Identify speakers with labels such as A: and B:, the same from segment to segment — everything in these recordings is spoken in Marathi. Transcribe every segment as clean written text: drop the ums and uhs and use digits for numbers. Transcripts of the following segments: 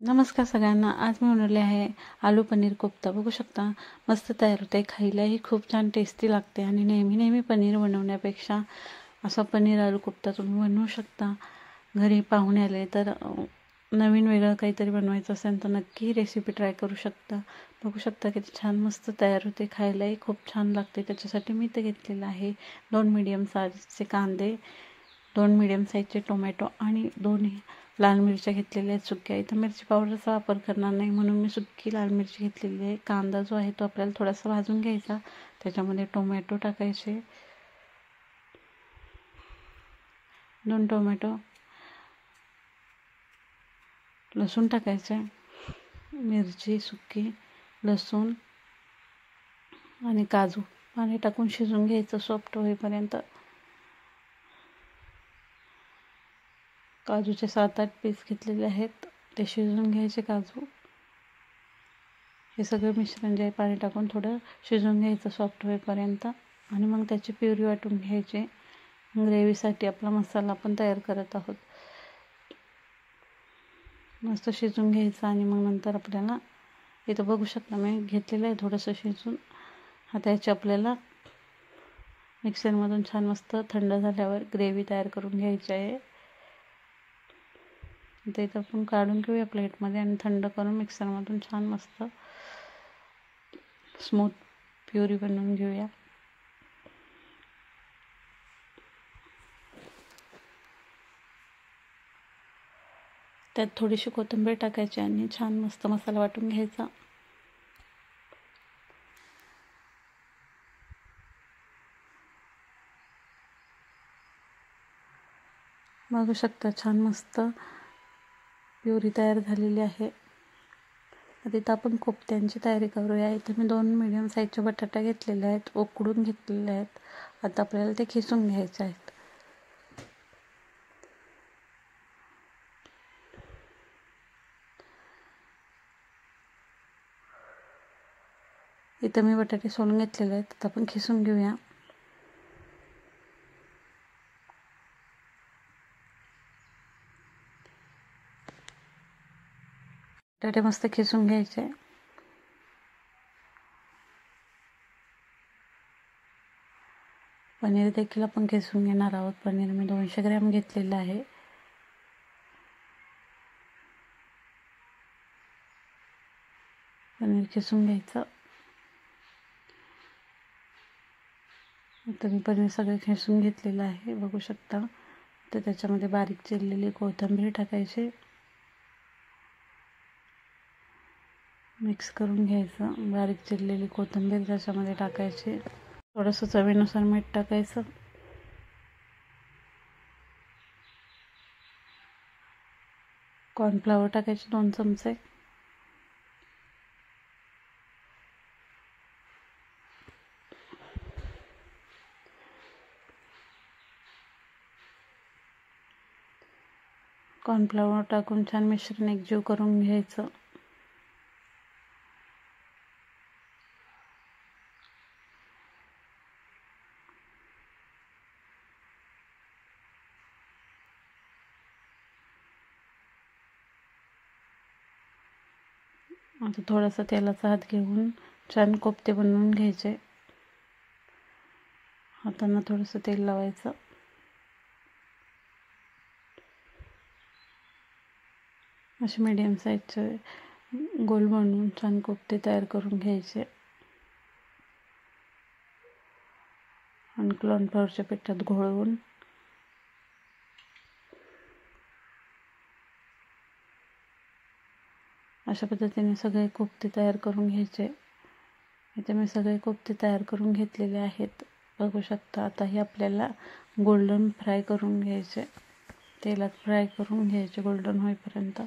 A: नमस्कार सगळ्यांना. आज मी बनवले आहे आलू पनीर कोफ्ता. बघू शकता मस्त तयार होते. खायलाही खूप छान टेस्टी लागते आणि नेहमी पनीर बनवण्यापेक्षा असा पनीर आलू कोफ्ता तुम्ही बनवू शकता. घरी पाहुणे आले तर नवीन वेगळं काहीतरी बनवायचं असेल तर नक्की रेसिपी ट्राय करू शकता. बघू शकता किती छान मस्त तयार होते. खायलाही खूप छान लागते. त्याच्यासाठी मी ते घेतलेलं आहे 2 मीडियम साईजचे कांदे, 2 मीडियम साईजचे टोमॅटो आणि 2 लाल मिरच्या घेतलेल्या आहेत सुक्या. इथं मिरची पावडरचा वापर करणार नाही म्हणून मी सुकी लाल मिरची घेतलेली आहे. कांदा जो आहे तो आपल्याला थोडासा भाजून घ्यायचा. त्याच्यामध्ये टोमॅटो टाकायचे, 2 टोमॅटो, लसूण टाकायचे, मिरची सुकी, लसूण आणि काजू पाणी टाकून शिजवून घ्यायचं सॉफ्ट होईपर्यंत. काजूचे 7-8 पीस घेतलेले आहेत, ते शिजवून घ्यायचे काजू. हे सगळं मिश्रण जे आहे पाणी टाकून थोडं शिजवून घ्यायचं सॉफ्ट होईपर्यंत आणि मग त्याची प्युरी वाटून घ्यायची. ग्रेव्हीसाठी आपला मसाला आपण तयार करत आहोत. मस्त शिजवून घ्यायचं आणि मग नंतर आपल्याला इथं बघू शकता मी घेतलेलं आहे थोडंसं शिजून. आता याची आपल्याला मिक्सरमधून छान मस्त थंड झाल्यावर ग्रेव्ही तयार करून घ्यायची आहे. ते इथं आपण काढून घेऊया प्लेटमध्ये आणि थंड करून मिक्सरमधून छान मस्त स्मूथ प्युरी बनवून घेऊया. त्यात थोडीशी कोथिंबीर टाकायची आणि छान मस्त मसाला वाटून घ्यायचा. बघू शकता छान मस्त प्युरी तयार झालेली आहे. आता इथं आपण कोफ्त्यांची तयारी करूया. इथं मी 2 मीडियम साईजचे बटाटा घेतलेले आहेत, उकडून घेतलेले आहेत. आता आपल्याला ते खिसून घ्यायचे आहेत. इथं मी बटाटे सोलून घेतलेले आहेत, आता आपण खिसून घेऊया. बटाटे मस्त खिसून घ्यायचे. पनीर देखील आपण खिसून घेणार आहोत. पनीर मी 200 ग्रॅम घेतलेलं आहे. पनीर खिसून घ्यायचं. आता मी पनीर सगळं खिसून घेतलेलं आहे, बघू शकता. तर त्याच्यामध्ये बारीक चिरलेली कोथिंबीर टाकायची, मिक्स करून घ्यायचं. बारीक चिरलेली कोथिंबीर त्याच्यामध्ये टाकायची. थोडंसं चवीनुसार मीठ टाकायचं. कॉर्नफ्लॉवर टाकायचे 2 चमचे. कॉर्नफ्लॉवर टाकून छान मिश्रण एकजीव करून घ्यायचं. आता थोडासा तेलाचा हात घेऊन छान कोफ्ते बनवून घ्यायचे. हातांना थोडंसं तेल लावायचं. असे मीडियम साईजचे गोल बनवून छान कोफ्ते तयार करून घ्यायचे आणि कॉर्नफ्लॉवरच्या पिठात घोळवून अशा पद्धतीने सगळे कोफ्ते तयार करून घ्यायचे. इथे मी सगळे कोफ्ते तयार करून घेतलेले आहेत, बघू शकता. आता हे आपल्याला गोल्डन फ्राय करून घ्यायचे. तेलात फ्राय करून घ्यायचे गोल्डन होईपर्यंत.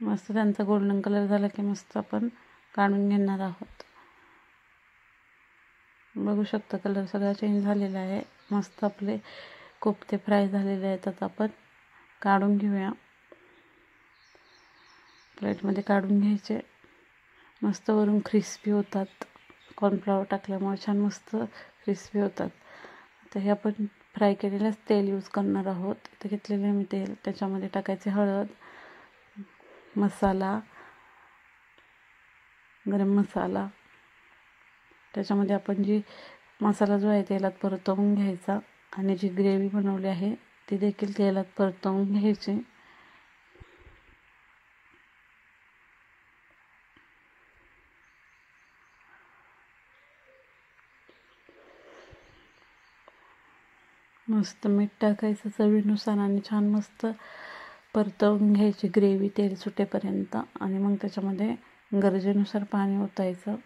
A: मस्त त्यांचा गोल्डन कलर झाला की मस्त आपण काढून घेणार आहोत. बघू शकता कलर सगळा चेंज झालेला आहे. मस्त आपले कोफ्ते फ्राय झालेले आहेत. आता आपण काढून घेऊया. प्लेटमध्ये काढून घ्यायचे. मस्त वरून क्रिस्पी होतात. कॉर्नफ्लॉवर टाकल्यामुळे छान मस्त क्रिस्पी होतात. आता हे आपण फ्राय केलेलंच तेल यूज करणार आहोत. इथे घेतलेले मी तेल, त्याच्यामध्ये टाकायचे हळद, मसाला, गरम मसाला. त्याच्यामध्ये आपण मसाला जो आहे तेलात परतवून घ्यायचा आणि जी ग्रेव्ही बनवली आहे ती देखील तेलात परतवून घ्यायची. मस्त मीठ टाकायचं चवीनुसार आणि छान मस्त परतवून घ्यायची ग्रेव्ही तेल सुटेपर्यंत. आणि मग त्याच्यामध्ये गरजेनुसार पाणी ओतायचं.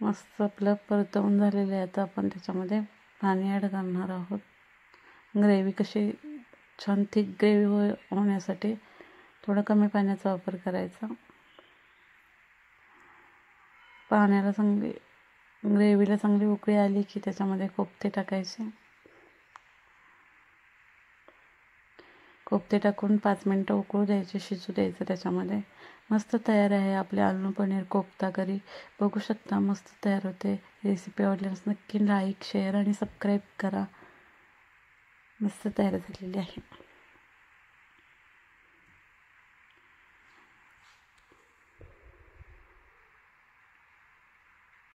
A: मस्त आपलं परतवून झालेलं आहे. आता आपण त्याच्यामध्ये पाणी ॲड करणार आहोत. ग्रेव्ही कशी छान थिक ग्रेव्ही होण्यासाठी थोडं कमी पाण्याचा वापर करायचा. ग्रेव्हीला चांगली उकळी आली की त्याच्यामध्ये कोफ्ते टाकायचे. कोफ्ते टाकून 5 मिनटं उकळू द्यायचे, शिजू द्यायचं. त्याच्यामध्ये मस्त तयार आहे आपले आलू पनीर कोफ्ता करी. बघू शकता मस्त तयार होते. रेसिपी आवडल्यास नक्की लाईक, शेअर आणि सबस्क्राईब करा. मस्त तयार झालेली आहे.